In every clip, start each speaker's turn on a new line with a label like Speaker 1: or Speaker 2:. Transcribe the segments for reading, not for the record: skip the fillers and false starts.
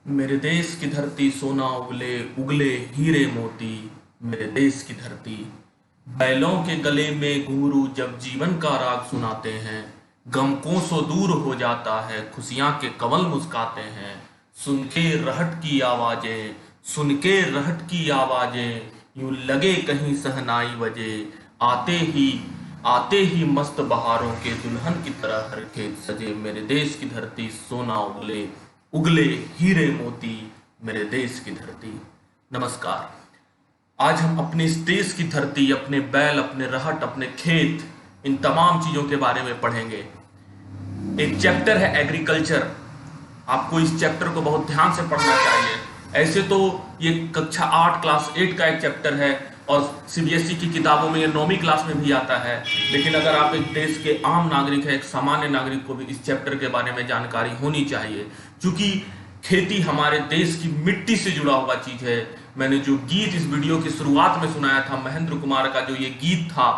Speaker 1: मेरे देश की धरती सोना उगले उगले हीरे मोती। मेरे देश की धरती। बैलों के गले में घुंघरू जब जीवन का राग सुनाते हैं, गम कोसों दूर हो जाता है, खुशियां के कवल मुस्काते हैं। सुन के रहट की आवाजें, सुन के रहट की आवाजें, यूं लगे कहीं सहनाई बजे। आते ही मस्त बहारों के दुल्हन की तरह हर खेत सजे। मेरे देश की धरती सोना उगले उगले हीरे मोती। मेरे देश की धरती। नमस्कार। आज हम अपने इस देश की धरती, अपने बैल, अपने रहट, अपने खेत, इन तमाम चीजों के बारे में पढ़ेंगे। एक चैप्टर है एग्रीकल्चर। आपको इस चैप्टर को बहुत ध्यान से पढ़ना चाहिए। ऐसे तो ये कक्षा 8 क्लास 8 का एक चैप्टर है और सीबीएसई की किताबों में ये 9वीं क्लास में भी आता है। लेकिन अगर आप एक देश के आम नागरिक है, एक सामान्य नागरिक को भी इस चैप्टर के बारे में जानकारी होनी चाहिए, क्योंकि खेती हमारे देश की मिट्टी से जुड़ा हुआ चीज है। मैंने जो गीत इस वीडियो की शुरुआत में सुनाया था, महेंद्र कुमार का जो ये गीत था,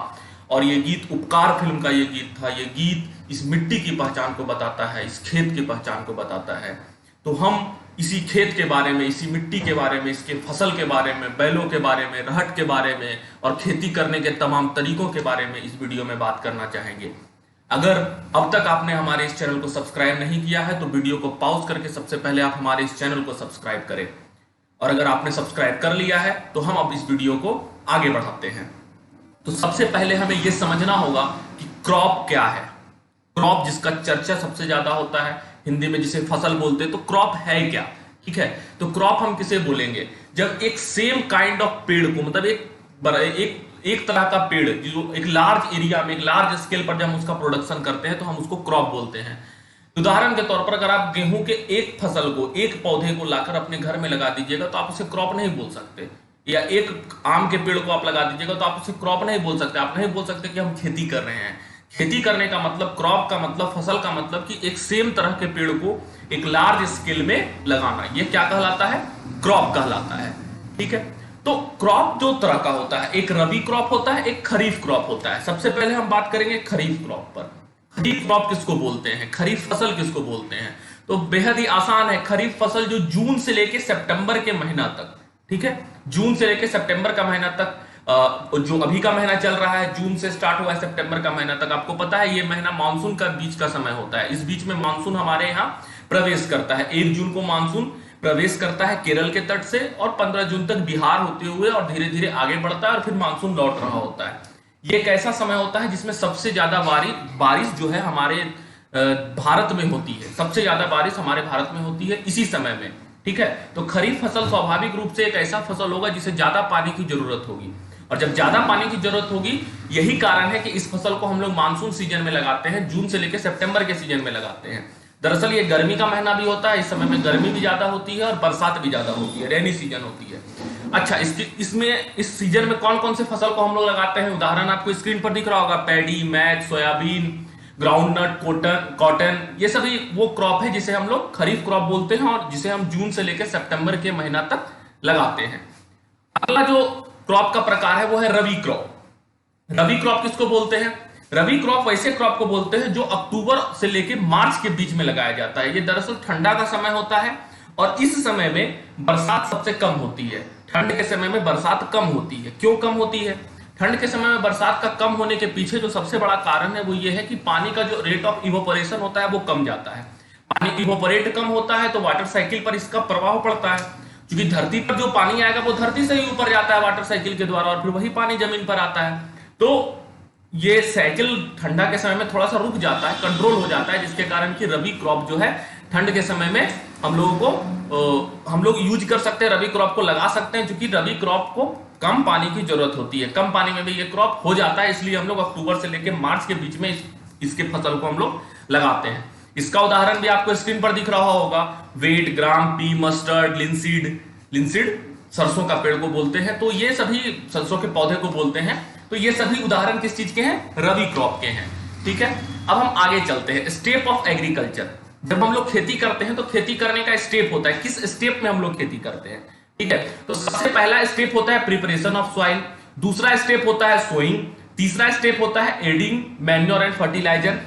Speaker 1: और ये गीत उपकार फिल्म का ये गीत था, ये गीत इस मिट्टी की पहचान को बताता है, इस खेत की पहचान को बताता है। तो हम इसी खेत के बारे में, इसी मिट्टी के बारे में, इसके फसल के बारे में, बैलों के बारे में, रहट के बारे में और खेती करने के तमाम तरीकों के बारे में इस वीडियो में बात करना चाहेंगे। अगर अब तक आपने हमारे इस चैनल को सब्सक्राइब नहीं किया है तो वीडियो को पॉज करके सबसे पहले आप हमारे इस चैनल को सब्सक्राइब करें, और अगर आपने सब्सक्राइब कर लिया है तो हम अब इस वीडियो को आगे बढ़ाते हैं। तो सबसे पहले हमें यह समझना होगा कि क्रॉप क्या है। क्रॉप जिसका चर्चा सबसे ज्यादा होता है, हिंदी में जिसे फसल बोलते हैं, तो क्रॉप है क्या। ठीक है, तो क्रॉप हम किसे बोलेंगे? जब एक सेम काइंड ऑफ पेड़ को, मतलब एक तरह का पेड़ जो एक लार्ज एरिया में, एक लार्ज स्केल पर जब हम उसका प्रोडक्शन करते हैं तो हम उसको क्रॉप बोलते हैं। उदाहरण के तौर पर अगर आप गेहूं के एक फसल को, एक पौधे को लाकर अपने घर में लगा दीजिएगा तो आप उसे क्रॉप नहीं बोल सकते। या एक आम के पेड़ को आप लगा दीजिएगा तो आप उसे क्रॉप नहीं बोल सकते। आप नहीं बोल सकते कि हम खेती कर रहे हैं। खेती करने का मतलब, क्रॉप का मतलब, फसल का मतलब कि एक सेम तरह के पेड़ को एक लार्ज स्केल में लगाना, ये क्या कहलाता है? क्रॉप कहलाता है। ठीक है, तो क्रॉप दो तरह का होता है, एक रबी क्रॉप होता है, एक खरीफ क्रॉप होता है। सबसे पहले हम बात करेंगे खरीफ क्रॉप पर। खरीफ क्रॉप किसको बोलते हैं, खरीफ फसल किसको बोलते हैं? तो बेहद ही आसान है। खरीफ फसल जो जून से लेके सितंबर के महीना तक, ठीक है, जून से लेके सितंबर का महीना तक, जो अभी का महीना चल रहा है, जून से स्टार्ट हुआ है सितंबर का महीना तक, आपको पता है ये महीना मानसून का बीच का समय होता है। इस बीच में मानसून हमारे यहाँ प्रवेश करता है। 1 जून को मानसून प्रवेश करता है केरल के तट से, और 15 जून तक बिहार होते हुए और धीरे धीरे आगे बढ़ता है और फिर मानसून लौट रहा होता है। ये एक ऐसा समय होता है जिसमें सबसे ज्यादा बारिश जो है हमारे भारत में होती है। सबसे ज्यादा बारिश हमारे भारत में होती है इसी समय में। ठीक है, तो खरीफ फसल स्वाभाविक रूप से एक ऐसा फसल होगा जिसे ज्यादा पानी की जरूरत होगी, और जब ज्यादा पानी की जरूरत होगी, यही कारण है कि इस फसल को हम लोग मानसून सीजन में लगाते हैं, जून से लेकर सितंबर के सीजन में लगाते हैं। दरअसल ये गर्मी का महीना भी होता है, इस समय में गर्मी भी ज्यादा होती है और बरसात भी ज्यादा होती है, रेनी सीजन होती है। अच्छा, इसमें इस सीजन में कौन कौन से फसल को हम लोग लगाते हैं? उदाहरण आपको स्क्रीन पर दिख रहा होगा, paddy, match, soybean, groundnut, cotton, ये सभी वो क्रॉप है जिसे हम लोग खरीफ क्रॉप बोलते हैं और जिसे हम जून से लेकर सितंबर के महीना तक लगाते हैं। अगला जो क्रॉप का प्रकार है वो है रबी क्रॉप। रबी क्रॉप किसको बोलते हैं? रबी क्रॉप वैसे क्रॉप को बोलते हैं जो अक्टूबर से लेकर मार्च के बीच में लगाया जाता है। ये दरअसल ठंडा का समय होता है और इस समय में बरसात सबसे कम होती है। ठंड के समय में बरसात कम होती है। क्यों कम होती है? ठंड के समय में बरसात का कम होने के पीछे जो सबसे बड़ा कारण है वो ये है कि पानी का जो रेट ऑफ इवोपरेशन होता है वो कम जाता है। पानी इवोपरेट कम होता है तो वाटर साइकिल पर इसका प्रभाव पड़ता है, क्योंकि धरती पर जो पानी आएगा वो धरती से ही ऊपर जाता है वाटर साइकिल के द्वारा, और फिर वही पानी जमीन पर आता है। तो ये साइकिल ठंडा के समय में थोड़ा सा रुक जाता है, कंट्रोल हो जाता है, जिसके कारण कि रबी क्रॉप जो है ठंड के समय में हम लोग यूज कर सकते हैं, रबी क्रॉप को लगा सकते हैं, क्योंकि रबी क्रॉप को कम पानी की जरूरत होती है। कम पानी में भी ये क्रॉप हो जाता है, इसलिए हम लोग अक्टूबर से लेकर मार्च के बीच में इसके फसल को हम लोग लगाते हैं। इसका उदाहरण भी आपको स्क्रीन पर दिख रहा होगा, वेट, ग्राम, पी, मस्टर्ड, लिंसीड सरसों का पेड़ को बोलते हैं। तो ये सभी सरसों के पौधे को बोलते हैं। तो ये सभी उदाहरण किस चीज के हैं? रबी क्रॉप के हैं। ठीक है, अब हम आगे चलते हैं। Step of agriculture. जब हम लोग खेती करते हैं तो खेती करने का स्टेप होता है, किस स्टेप में हम लोग खेती करते हैं? ठीक है, तो सबसे पहला स्टेप होता है प्रिपरेशन ऑफ सॉइल, दूसरा स्टेप होता है सोइंग, तीसरा स्टेप होता है एडिंग मैन्योर एंड फर्टिलाइजर,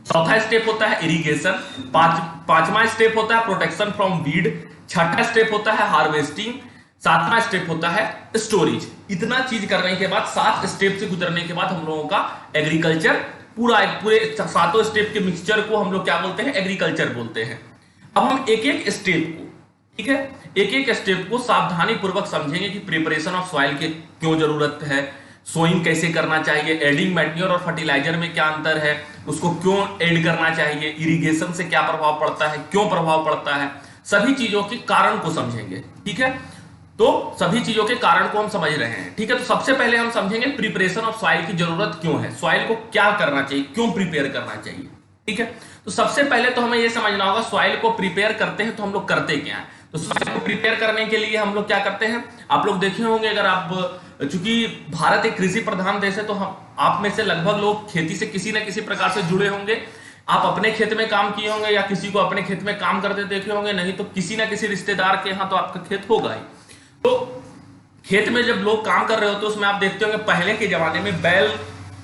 Speaker 1: चौथा स्टेप होता है इरिगेशन, पांचवा स्टेप होता है प्रोटेक्शन फ्रॉम वीड, छठा स्टेप होता है हार्वेस्टिंग, सातवां स्टेप होता है स्टोरेज। इतना चीज करने के बाद, 7 स्टेप से गुजरने के बाद हम लोगों का एग्रीकल्चर पूरे 7 स्टेप के मिक्सचर को हम लोग क्या बोलते हैं, एग्रीकल्चर बोलते हैं। अब हम एक एक स्टेप को, ठीक है, एक एक स्टेप को सावधानी पूर्वक समझेंगे कि प्रिपरेशन ऑफ सॉइल की क्यों जरूरत है, सोइंग कैसे करना चाहिए, एडिंग मैन्योर और फर्टिलाइजर में क्या अंतर है, उसको क्यों ऐड करना चाहिए, इरिगेशन से क्या प्रभाव पड़ता है, क्यों प्रभाव पड़ता है, सभी चीजों के कारण को समझेंगे। ठीक है, तो सभी चीजों के कारण को हम समझ रहे हैं। ठीक है, तो सबसे पहले हम समझेंगे प्रिपरेशन ऑफ सॉइल की जरूरत क्यों है, सॉइल को क्या करना चाहिए, क्यों प्रिपेयर करना चाहिए। ठीक है, तो सबसे पहले तो हमें यह समझना होगा सॉइल को प्रिपेयर करते हैं तो हम लोग करते क्या है। तो सॉइल को प्रिपेयर करने के लिए हम लोग क्या करते हैं, आप लोग देखे होंगे, अगर आप, चूंकि भारत एक कृषि प्रधान देश है तो हम आप में से लगभग लोग खेती से किसी न किसी प्रकार से जुड़े होंगे। आप अपने खेत में काम किए होंगे या किसी को अपने खेत में काम करते देखे होंगे, नहीं तो किसी न किसी रिश्तेदार के यहाँ तो आपका खेत होगा ही। तो खेत में जब लोग काम कर रहे होते हैं उसमें आप देखते होंगे पहले के जमाने में बैल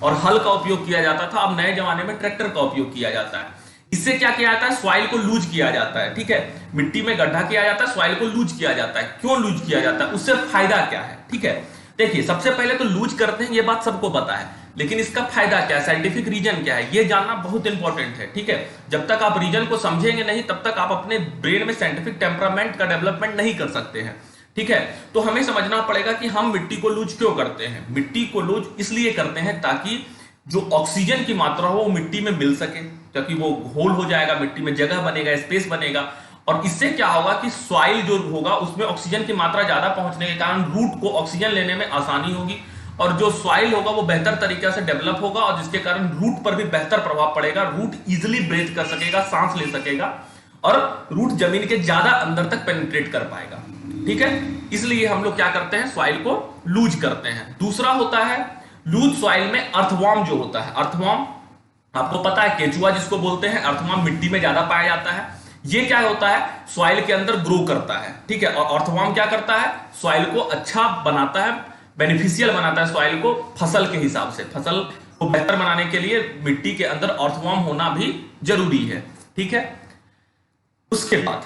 Speaker 1: और हल का उपयोग किया जाता था, अब नए जमाने में ट्रैक्टर का उपयोग किया जाता है। इससे क्या किया जाता है, सॉइल को लूज किया जाता है। ठीक है, मिट्टी में गड्ढा किया जाता है, सॉइल को लूज किया जाता है। क्यों लूज किया जाता है, उससे फायदा क्या है। ठीक है, देखिए सबसे पहले तो लूज करते हैं, ये बात सबको पता है, लेकिन इसका फायदा क्या है, साइंटिफिक रीजन क्या है, ये जानना बहुत इंपॉर्टेंट है। ठीक है, जब तक आप रीजन को समझेंगे नहीं तब तक आप अपने ब्रेन में साइंटिफिक टेम्परामेंट का डेवलपमेंट नहीं कर सकते हैं। ठीक है, तो हमें समझना पड़ेगा कि हम मिट्टी को लूज क्यों करते हैं। मिट्टी को लूज इसलिए करते हैं ताकि जो ऑक्सीजन की मात्रा हो वो मिट्टी में मिल सके, क्योंकि वो होल हो जाएगा, मिट्टी में जगह बनेगा, स्पेस बनेगा, और इससे क्या होगा कि सॉइल जो होगा उसमें ऑक्सीजन की मात्रा ज्यादा पहुंचने के कारण रूट को ऑक्सीजन लेने में आसानी होगी, और जो सॉइल होगा वो बेहतर तरीके से डेवलप होगा, और जिसके कारण रूट पर भी बेहतर प्रभाव पड़ेगा। रूट इजिली ब्रीथ कर सकेगा, सांस ले सकेगा, और रूट जमीन के ज्यादा अंदर तक पेनिट्रेट कर पाएगा। ठीक है, इसलिए हम लोग क्या करते हैं, सॉइल को लूज करते हैं। दूसरा होता है लूज सॉइल में अर्थवॉर्म जो होता है। अर्थवॉर्म आपको पता है, केचुआ जिसको बोलते हैं, अर्थवॉर्म मिट्टी में ज्यादा पाया जाता है। ये क्या होता है, सॉइल के अंदर ग्रो करता है। ठीक है, और अर्थवॉर्म क्या करता है, सॉइल को अच्छा बनाता है, बेनिफिशियल बनाता है सॉइल को फसल के हिसाब से। फसल को बेहतर बनाने के लिए मिट्टी के अंदर अर्थवॉर्म होना भी जरूरी है। ठीक है, उसके बाद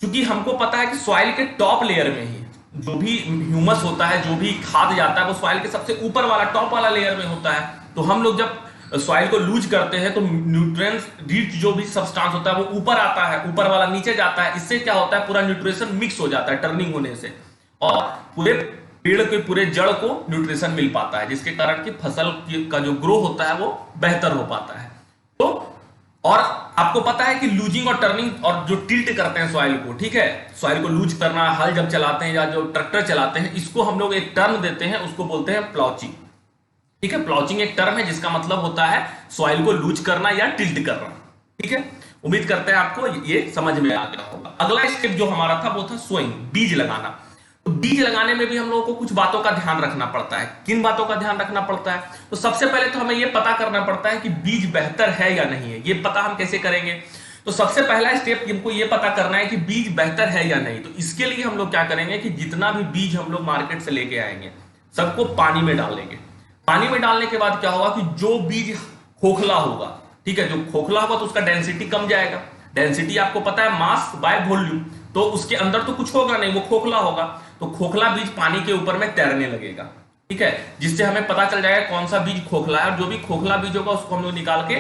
Speaker 1: क्योंकि हमको पता है कि सॉइल के टॉप लेयर में ही जो भी ह्यूमस होता है, जो भी खाद जाता है, वो सॉइल के सबसे ऊपर वाला टॉप वाला लेयर में होता है। तो हम लोग जब सॉइल को लूज करते हैं तो न्यूट्रिएंट्स रिच जो भी सब्सटेंस होता है वो ऊपर आता है, ऊपर वाला नीचे जाता है। इससे क्या होता है, पूरा न्यूट्रिशन मिक्स हो जाता है टर्निंग होने से, और पूरे पेड़ के पूरे जड़ को न्यूट्रिशन मिल पाता है, जिसके कारण कि फसल का जो ग्रो होता है वो बेहतर हो पाता है। तो और आपको पता है कि लूजिंग और टर्निंग और जो टिल्ट करते हैं सॉइल को, ठीक है, सॉइल को लूज करना, हल जब चलाते हैं या जो ट्रैक्टर चलाते हैं, इसको हम लोग एक टर्म देते हैं, उसको बोलते हैं प्लाउचिंग। ठीक है, प्लाउचिंग एक टर्म है जिसका मतलब होता है सॉइल को लूज करना या टिल्ट करना। ठीक है, उम्मीद करते हैं आपको ये समझ में आ गया होगा। अगला स्टेप जो हमारा था वो था सोइंग, बीज लगाना। तो बीज लगाने में भी हम लोगों को कुछ बातों का ध्यान रखना पड़ता है। किन बातों का ध्यान रखना पड़ता है, तो सबसे पहले तो हमें यह पता करना पड़ता है कि बीज बेहतर है या नहीं है। ये पता हम कैसे करेंगे, तो सबसे पहला स्टेप हमको ये पता करना है कि बीज बेहतर है या नहीं। तो इसके लिए हम लोग क्या करेंगे कि जितना भी बीज हम लोग मार्केट से लेके आएंगे सबको पानी में डाल देंगे। पानी में डालने के बाद क्या होगा कि जो बीज खोखला होगा, ठीक है, जो खोखला होगा तो उसका डेंसिटी कम जाएगा। डेंसिटी आपको पता है मास बाय वॉल्यूम, तो उसके अंदर तो कुछ होगा नहीं, वो खोखला होगा, तो खोखला बीज पानी के ऊपर में तैरने लगेगा। ठीक है, जिससे हमें पता चल जाएगा कौन सा बीज खोखला है, और जो भी खोखला बीज होगा उसको हम लोग निकाल के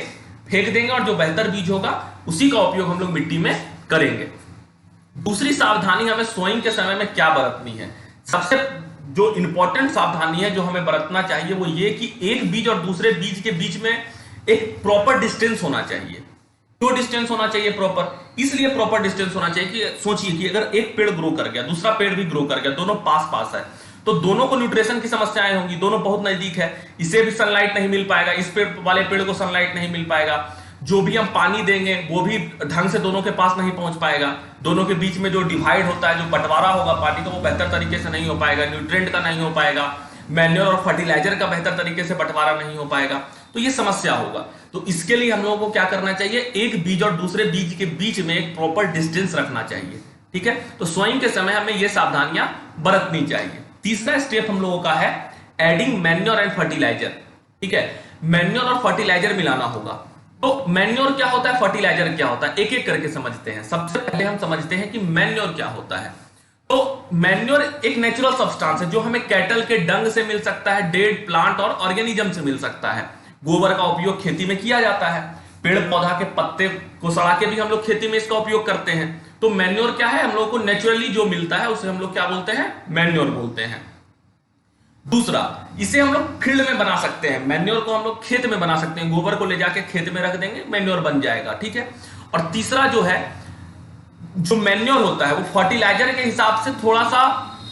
Speaker 1: फेंक देंगे, और जो बेहतर बीज होगा उसी का उपयोग हम लोग मिट्टी में करेंगे। दूसरी सावधानी हमें सोइंग के समय में क्या बरतनी है, सबसे जो इंपॉर्टेंट सावधानी है जो हमें बरतना चाहिए वो ये कि एक बीज और दूसरे बीज के बीच में एक प्रॉपर डिस्टेंस होना चाहिए। क्यों डिस्टेंस होना चाहिए प्रॉपर, इसलिए प्रॉपर डिस्टेंस होना चाहिए कि सोचिए कि अगर एक पेड़ ग्रो कर गया, दूसरा पेड़ भी ग्रो कर गया, दोनों पास पास है, तो दोनों को न्यूट्रिशन की समस्याएं होंगी, दोनों बहुत नजदीक है, इसे भी सनलाइट नहीं मिल पाएगा, इस पेड़ वाले पेड़ को सनलाइट नहीं मिल पाएगा, जो भी हम पानी देंगे वो भी ढंग से दोनों के पास नहीं पहुंच पाएगा, दोनों के बीच में जो डिवाइड होता है, जो बंटवारा होगा पानी का, वो बेहतर तरीके से नहीं हो पाएगा, न्यूट्रिएंट का नहीं हो पाएगा, मैन्योर और फर्टिलाइजर का बेहतर तरीके से बंटवारा नहीं हो पाएगा, तो ये समस्या होगा। तो इसके लिए हम लोगों को क्या करना चाहिए, एक बीज और दूसरे बीज के बीच में एक प्रॉपर डिस्टेंस रखना चाहिए। ठीक है, तो सोइंग के समय हमें ये सावधानियां बरतनी चाहिए। तीसरा स्टेप हम लोगों का है एडिंग मैन्योर एंड फर्टिलाइजर। ठीक है, मैन्योर और फर्टिलाइजर मिलाना होगा। तो मैन्योर क्या होता है, फर्टिलाइजर क्या होता है, एक एक करके समझते हैं। सबसे पहले हम समझते हैं कि मैन्योर क्या होता है। तो मैन्योर एक नेचुरल सब्सटेंस है जो हमें कैटल के डंग से मिल सकता है, डेड प्लांट और ऑर्गेनिज्म से मिल सकता है। गोबर का उपयोग खेती में किया जाता है, पेड़ पौधा के पत्ते को सड़ा के भी हम लोग खेती में इसका उपयोग करते हैं। तो मैन्योर क्या है, हम लोग को नेचुरली जो मिलता है उसे हम लोग क्या बोलते हैं, मैन्योर बोलते हैं। दूसरा, इसे हम लोग फील्ड में बना सकते हैं, मैन्योर को हम लोग खेत में बना सकते हैं, गोबर को ले जाके खेत में रख देंगे, मैन्योर बन जाएगा, ठीक है। और तीसरा जो है, जो मैन्योर होता है वो फर्टिलाइजर के हिसाब से थोड़ा सा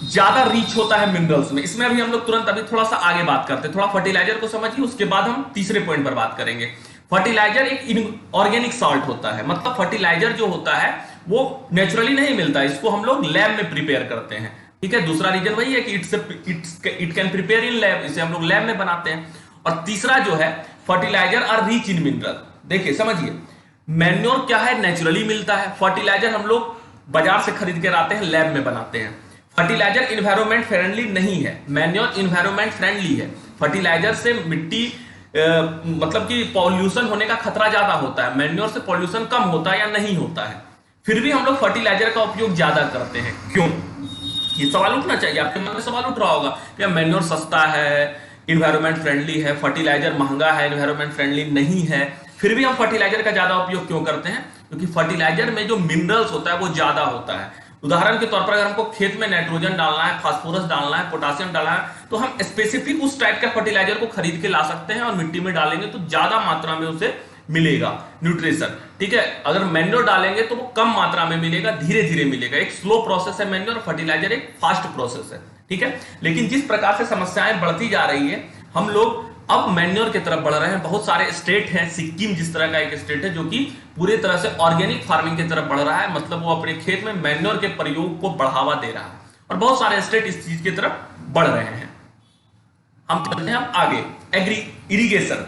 Speaker 1: ज्यादा रीच होता है मिनरल्स में। इसमें अभी हम लोग तुरंत अभी थोड़ा सा आगे बात करते हैं, थोड़ा फर्टिलाइजर को समझिए, उसके बाद हम तीसरे पॉइंट पर बात करेंगे। फर्टिलाइजर एक ऑर्गेनिक सॉल्ट होता है, मतलब फर्टिलाइजर जो होता है वो नेचुरली नहीं मिलता, इसको हम लोग लैब में प्रिपेयर करते हैं, ठीक है। दूसरा रीजन वही है कि it can prepare in lab, इसे हम लोग लैब में बनाते हैं। और तीसरा जो है, fertiliser are rich in mineral. देखिए समझिए, मैन्योर क्या है, नेचुरली मिलता है, फर्टिलाइजर हम लोग बाजार से खरीद के लाते हैं, लैब में बनाते हैं। फर्टिलाइजर इन्वायरमेंट फ्रेंडली नहीं है, मैन्योर इन्वायरमेंट फ्रेंडली है। फर्टिलाइजर से मिट्टी मतलब कि पॉल्यूशन होने का खतरा ज्यादा होता है, मैन्योर से पॉल्यूशन कम होता है या नहीं होता है, फिर भी हम लोग फर्टिलाइजर का उपयोग ज्यादा करते हैं। क्यों, ये सवाल उठना चाहिए, आपके मन में सवाल उठ रहा होगा कि मैन्योर सस्ता है, इन्वायरमेंट फ्रेंडली है, फर्टिलाइजर महंगा है, इन्वायरमेंट फ्रेंडली नहीं है, फिर भी हम फर्टिलाइजर का ज्यादा उपयोग क्यों करते हैं? क्योंकि फर्टिलाइजर में जो मिनरल्स होता है वो ज्यादा होता है। उदाहरण के तौर पर अगर हमको खेत में नाइट्रोजन डालना है, फास्फोरस डालना है, पोटासियम डालना है, तो हम स्पेसिफिक उस टाइप का फर्टिलाइजर को खरीद के ला सकते हैं और मिट्टी में डालेंगे तो ज्यादा मात्रा में उसे मिलेगा न्यूट्रिशन, ठीक है। अगर मैन्योर डालेंगे तो वो कम मात्रा में मिलेगा, धीरे धीरे मिलेगा। एक स्लो प्रोसेस है मैन्योर, फर्टिलाइजर एक फास्ट प्रोसेस है, ठीक है। लेकिन जिस प्रकार से समस्याएं बढ़ती जा रही है, हम लोग अब मैन्योर की तरफ बढ़ रहे हैं। बहुत सारे स्टेट हैं, सिक्किम जिस तरह का एक स्टेट है जो कि पूरी तरह से ऑर्गेनिक फार्मिंग की तरफ बढ़ रहा है, मतलब वो अपने खेत में मैन्योर के प्रयोग को बढ़ावा दे रहा है, और बहुत सारे स्टेट इस चीज की तरफ बढ़ रहे हैं। हम चलते हैं अब आगे, इरिगेशन।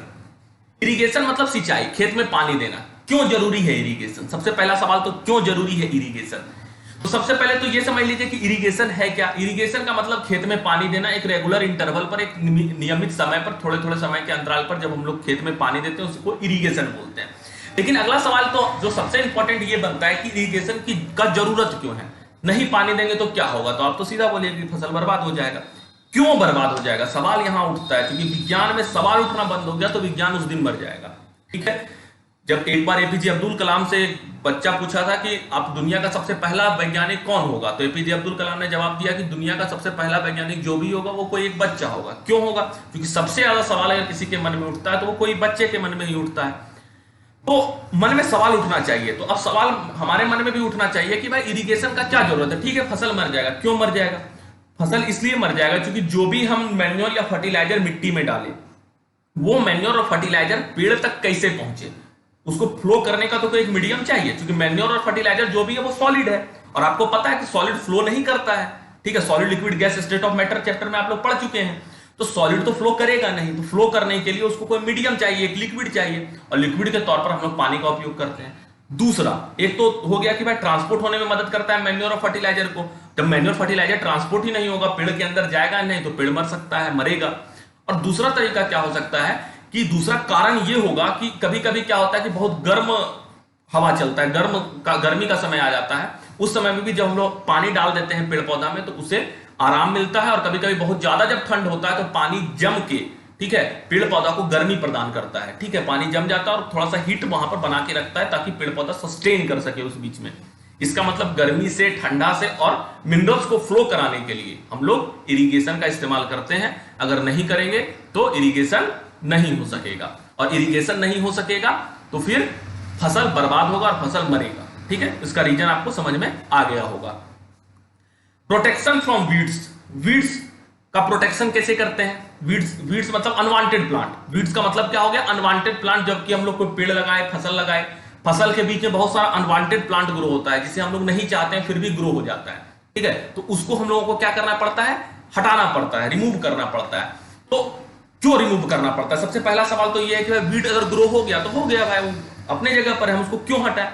Speaker 1: इरिगेशन मतलब सिंचाई, खेत में पानी देना। क्यों जरूरी है इरिगेशन? सबसे पहला सवाल तो क्यों जरूरी है इरिगेशन? तो सबसे पहले तो ये समझ लीजिए कि इरिगेशन है क्या। इरिगेशन का मतलब खेत में पानी देना, एक रेगुलर इंटरवल पर, एक नियमित समय पर, थोड़े थोड़े समय के अंतराल पर जब हम लोग खेत में पानी देते हैं उसको इरिगेशन बोलते हैं। लेकिन अगला सवाल तो जो सबसे इंपॉर्टेंट ये बनता है कि इरिगेशन की का जरूरत क्यों है? नहीं पानी देंगे तो क्या होगा? तो आप तो सीधा बोलिए कि फसल बर्बाद हो जाएगा। क्यों बर्बाद हो जाएगा, सवाल यहां उठता है, क्योंकि विज्ञान में सवाल उठना बंद हो गया तो विज्ञान उस दिन मर जाएगा, ठीक है। जब एक बार एपीजे अब्दुल कलाम से एक बच्चा पूछा था कि आप दुनिया का सबसे पहला वैज्ञानिक कौन होगा, तो एपीजे अब्दुल कलाम ने जवाब दिया कि दुनिया का सबसे पहला वैज्ञानिक जो भी होगा वो कोई एक बच्चा होगा। क्यों होगा? क्योंकि सबसे ज्यादा सवाल अगर किसी के मन में उठता है तो वो कोई बच्चे के मन में ही उठता है। तो मन में सवाल उठना चाहिए। तो अब सवाल हमारे मन में भी उठना चाहिए कि भाई इरिगेशन का क्या जरूरत है? ठीक है, फसल मर जाएगा। क्यों मर जाएगा? फसल इसलिए मर जाएगा क्योंकि जो भी हम मैन्योर या फर्टिलाइजर मिट्टी में डालें, वो मैन्योर और फर्टिलाइजर पेड़ तक कैसे पहुंचे, उसको फ्लो करने का तो कोई एक मीडियम चाहिए। क्योंकि मैन्योर और फर्टिलाइजर जो भी है वो सॉलिड है, और आपको पता है कि सॉलिड फ्लो नहीं करता है, ठीक है। Solid liquid gas state of matter chapter में आप लोग पढ़ चुके हैं। तो सॉलिड तो फ्लो करेगा नहीं, तो फ्लो करने के लिए उसको कोई मीडियम चाहिए, एक लिक्विड चाहिए, और लिक्विड के तौर पर हम लोग पानी का उपयोग करते हैं। दूसरा, एक तो हो गया कि भाई ट्रांसपोर्ट होने में मदद करता है मैन्योर और फर्टिलाइजर को। जब मैन्योर फर्टिलाइजर ट्रांसपोर्ट ही नहीं होगा, पेड़ के अंदर जाएगा नहीं, तो पेड़ मर सकता है, मरेगा। और दूसरा तरीका क्या हो सकता है कि दूसरा कारण ये होगा कि कभी कभी क्या होता है कि बहुत गर्म हवा चलता है, गर्मी का समय आ जाता है, उस समय में भी जब हम लोग पानी डाल देते हैं पेड़ पौधा में तो उसे आराम मिलता है। और कभी कभी बहुत ज्यादा जब ठंड होता है तो पानी जम के, ठीक है, पेड़ पौधा को गर्मी प्रदान करता है, ठीक है। पानी जम जाता है और थोड़ा सा हीट वहां पर बना के रखता है ताकि पेड़ पौधा सस्टेन कर सके उस बीच में। इसका मतलब गर्मी से, ठंडा से और मिनरल्स को फ्लो कराने के लिए हम लोग इरिगेशन का इस्तेमाल करते हैं। अगर नहीं करेंगे तो इरिगेशन नहीं हो सकेगा, और इरिगेशन नहीं हो सकेगा तो फिर फसल बर्बाद होगा और फसल मरेगा, ठीक है। इसका रीजन आपको समझ में आ गया होगा। Protection from weeds. वीड्स का प्रोटेक्शन कैसे करते हैं? वीड्स मतलब अनवांटेड प्लांट। वीड्स का मतलब क्या हो गया? Unwanted plant. जबकि हम लोग कोई पेड़ लगाए, फसल लगाए, फसल के बीच में बहुत सारा अनवांटेड प्लांट ग्रो होता है जिसे हम लोग नहीं चाहते हैं फिर भी ग्रो हो जाता है, ठीक है। तो उसको हम लोगों को क्या करना पड़ता है? हटाना पड़ता है, रिमूव करना पड़ता है। तो क्यों रिमूव करना पड़ता है? सबसे पहला सवाल तो यह है कि भाई वीड अगर ग्रो हो गया तो हो गया भाई, वो अपने जगह पर है, हम उसको क्यों हटाएं?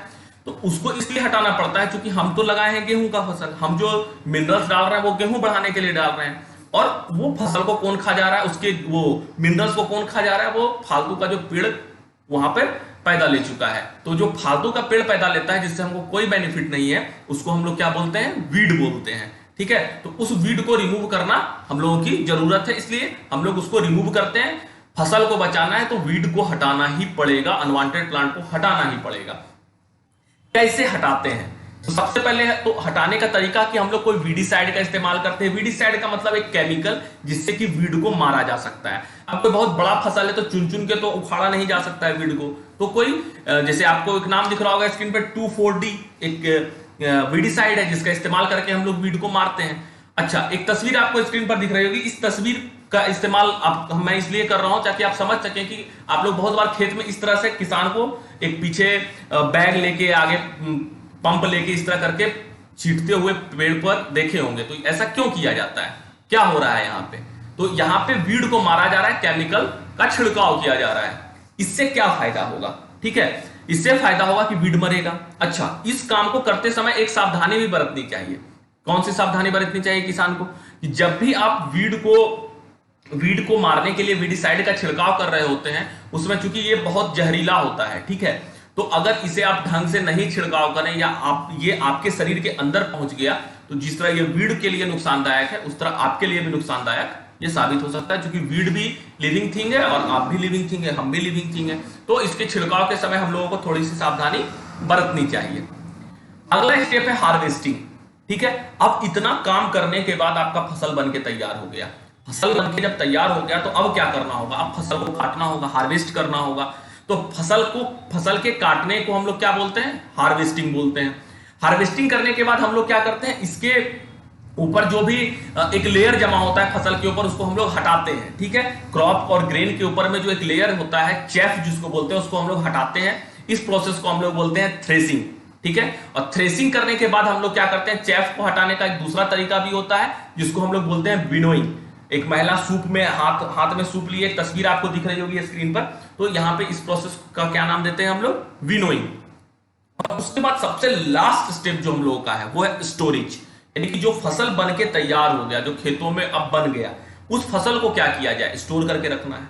Speaker 1: तो उसको इसलिए हटाना पड़ता है क्योंकि हम तो लगाए हैं गेहूं का फसल, हम जो मिनरल्स डाल रहे हैं वो गेहूं बढ़ाने के लिए डाल रहे हैं, और वो फसल को कौन खा जा रहा है? उसके वो मिनरल्स को कौन खा जा रहा है? वो फालतू का जो पेड़ वहां पर पैदा ले चुका है। तो जो फालतू का पेड़ पैदा लेता है जिससे हमको कोई बेनिफिट नहीं है, उसको हम लोग क्या बोलते हैं, वीड बोलते हैं। ठीक है, तो उस वीड को रिमूव करना हम लोगों की जरूरत है, इसलिए हम लोग उसको रिमूव करते हैं। फसल को बचाना है तो वीड को हटाना ही पड़ेगा, अनवांटेड प्लांट को हटाना ही पड़ेगा। कैसे हटाते हैं? तो सबसे पहले तो हटाने का तरीका कि हम लोग कोई वीडीसाइड का इस्तेमाल करते हैं। वीडीसाइड का मतलब एक केमिकल जिससे कि वीड को मारा जा सकता है। अब कोई बहुत बड़ा फसल है तो चुन चुन के तो उखाड़ा नहीं जा सकता है वीड को, तो कोई जैसे आपको एक नाम दिख रहा होगा स्क्रीन पे 2,4-D एक वीडीसाइड है जिसका इस्तेमाल करके हम लोग वीड को मारते हैं। अच्छा, एक तस्वीर आपको स्क्रीन पर दिख रही होगी, इस तस्वीर का इस्तेमाल मैं इसलिए कर रहा हूं ताकि आप समझ सकें कि आप लोग बहुत बार खेत में इस तरह से किसान को एक पीछे बैग लेके आगे पंप लेके इस तरह करके छींटते हुए पेड़ पर देखे होंगे। तो ऐसा क्यों किया जाता है, क्या हो रहा है यहाँ पे? तो यहाँ पे वीड को मारा जा रहा है, केमिकल का छिड़काव किया जा रहा है। इससे क्या फायदा होगा? ठीक है, इससे फायदा होगा कि वीड मरेगा। अच्छा, इस काम को करते समय एक सावधानी भी बरतनी चाहिए। कौन सी सावधानी बरतनी चाहिए किसान को? कि जब भी आप वीड को मारने के लिए वीडीसाइड का छिड़काव कर रहे होते हैं, उसमें चूंकि ये बहुत जहरीला होता है, ठीक है, तो अगर इसे आप ढंग से नहीं छिड़काव करें या ये आपके शरीर के अंदर पहुंच गया तो जिस तरह ये वीड के लिए नुकसानदायक है उस तरह आपके लिए भी नुकसानदायक ये साबित हो सकता है, क्योंकि वीड भी लिविंग थिंग है और आप भी लिविंग थिंग है, हम भी लिविंग थिंग है। तो इसके छिड़काव के समय हम लोगों को थोड़ी सी सावधानी बरतनी चाहिए। अगला स्टेप है हार्वेस्टिंग। ठीक है, अब इतना काम करने के बाद आपका फसल बन के तैयार हो गया। फसल बन के जब तैयार हो गया तो अब क्या करना होगा? अब फसल को काटना होगा, हार्वेस्ट करना होगा। तो फसल के काटने को हम लोग क्या बोलते हैं? हार्वेस्टिंग बोलते हैं। हार्वेस्टिंग करने के बाद हम लोग क्या करते हैं, इसके ऊपर जो भी एक लेयर जमा होता है फसल के ऊपर, उसको हम लोग हटाते हैं। ठीक है, क्रॉप और ग्रेन के ऊपर में जो एक लेयर होता है, चेफ जिसको बोलते हैं, उसको हम लोग हटाते हैं। इस प्रोसेस को हम लोग बोलते हैं थ्रेसिंग। ठीक है, और थ्रेसिंग करने के बाद हम लोग क्या करते हैं, चेफ को हटाने का एक दूसरा तरीका भी होता है जिसको हम लोग बोलते हैं विनोइंग। एक महिला सूप में हाथ में सूप लिए, एक तस्वीर आपको दिख रही होगी स्क्रीन पर, तो यहां पे इस प्रोसेस का क्या नाम देते हैं हम लोग? विनोइंग। और उसके बाद सबसे लास्ट स्टेप जो हम लोगों का है वो है स्टोरेज, यानी कि जो फसल बन के तैयार हो गया, जो खेतों में अब बन गया, उस फसल को क्या किया जाए? स्टोर करके रखना है।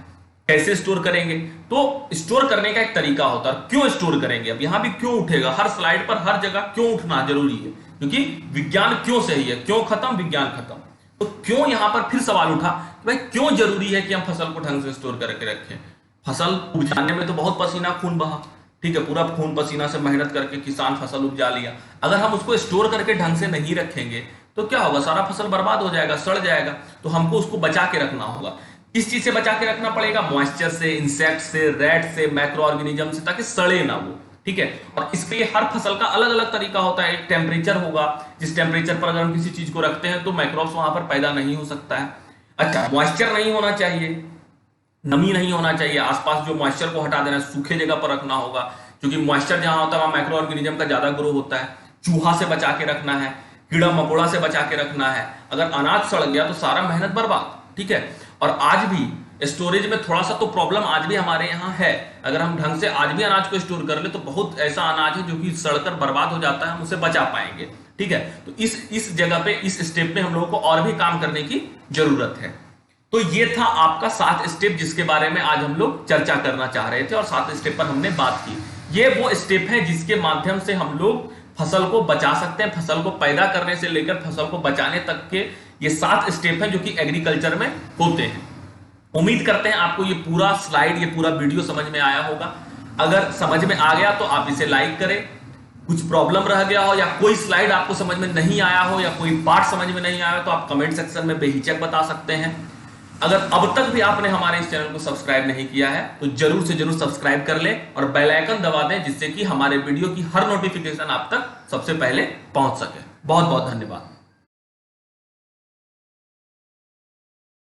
Speaker 1: कैसे स्टोर करेंगे? तो स्टोर करने का एक तरीका होता है। क्यों स्टोर करेंगे? अब यहां भी क्यों उठेगा, हर स्लाइड पर हर जगह क्यों उठना जरूरी है, क्योंकि विज्ञान क्यों सही है, क्यों खत्म, विज्ञान खत्म। तो क्यों यहां पर फिर सवाल उठा, भाई क्यों जरूरी है कि हम फसल को ढंग से स्टोर करके रखें? फसल उपजाने में तो बहुत पसीना खून बहा, ठीक है, पूरा खून पसीना से मेहनत करके किसान फसल उपजा लिया। अगर हम उसको स्टोर करके ढंग से नहीं रखेंगे तो क्या होगा? सारा फसल बर्बाद हो जाएगा, सड़ जाएगा। तो हमको उसको बचा के रखना होगा। किस चीज से बचा के रखना पड़ेगा? मॉइस्चर से, इंसेक्ट से, रैट से, माइक्रो ऑर्गेनिज्म से, ताकि सड़े ना वो। ठीक है, और इसके लिए हर फसल का अलग अलग तरीका होता है। एक टेम्परेचर होगा, जिस टेम्परेचर पर अगर हम किसी चीज को रखते हैं तो माइक्रोब्स वहां पर पैदा नहीं हो सकता है। अच्छा, मॉइस्चर नहीं होना चाहिए, नमी नहीं होना चाहिए, आसपास जो मॉइस्चर को हटा देना, सूखे जगह पर रखना होगा, क्योंकि मॉइस्चर जहां होता है वहां माइक्रो ऑर्गेनिज्म का ज्यादा ग्रो होता है। चूहा से बचा के रखना है, कीड़ा मकोड़ा से बचा के रखना है। अगर अनाज सड़ गया तो सारा मेहनत बर्बाद। ठीक है, और आज भी स्टोरेज में थोड़ा सा तो प्रॉब्लम आज भी हमारे यहाँ है। अगर हम ढंग से आज भी अनाज को स्टोर कर ले तो बहुत ऐसा अनाज है जो कि सड़कर बर्बाद हो जाता है, हम उसे बचा पाएंगे। ठीक है, तो इस जगह पे, इस स्टेप पे हम लोगों को और भी काम करने की जरूरत है। तो ये था आपका 7 स्टेप जिसके बारे में आज हम लोग चर्चा करना चाह रहे थे और 7 स्टेप पर हमने बात की। ये वो स्टेप है जिसके माध्यम से हम लोग फसल को बचा सकते हैं। फसल को पैदा करने से लेकर फसल को बचाने तक के ये 7 स्टेप हैं जो कि एग्रीकल्चर में होते हैं। उम्मीद करते हैं आपको ये पूरा स्लाइड, ये पूरा वीडियो समझ में आया होगा। अगर समझ में आ गया तो आप इसे लाइक करें। कुछ प्रॉब्लम रह गया हो या कोई स्लाइड आपको समझ में नहीं आया हो या कोई पार्ट समझ में नहीं आया हो तो आप कमेंट सेक्शन में बेहिचक बता सकते हैं। अगर अब तक भी आपने हमारे इस चैनल को सब्सक्राइब नहीं किया है तो जरूर से जरूर सब्सक्राइब कर लें और बेल आइकन दबा दें, जिससे कि हमारे वीडियो की हर नोटिफिकेशन आप तक सबसे पहले पहुंच सके। बहुत बहुत धन्यवाद।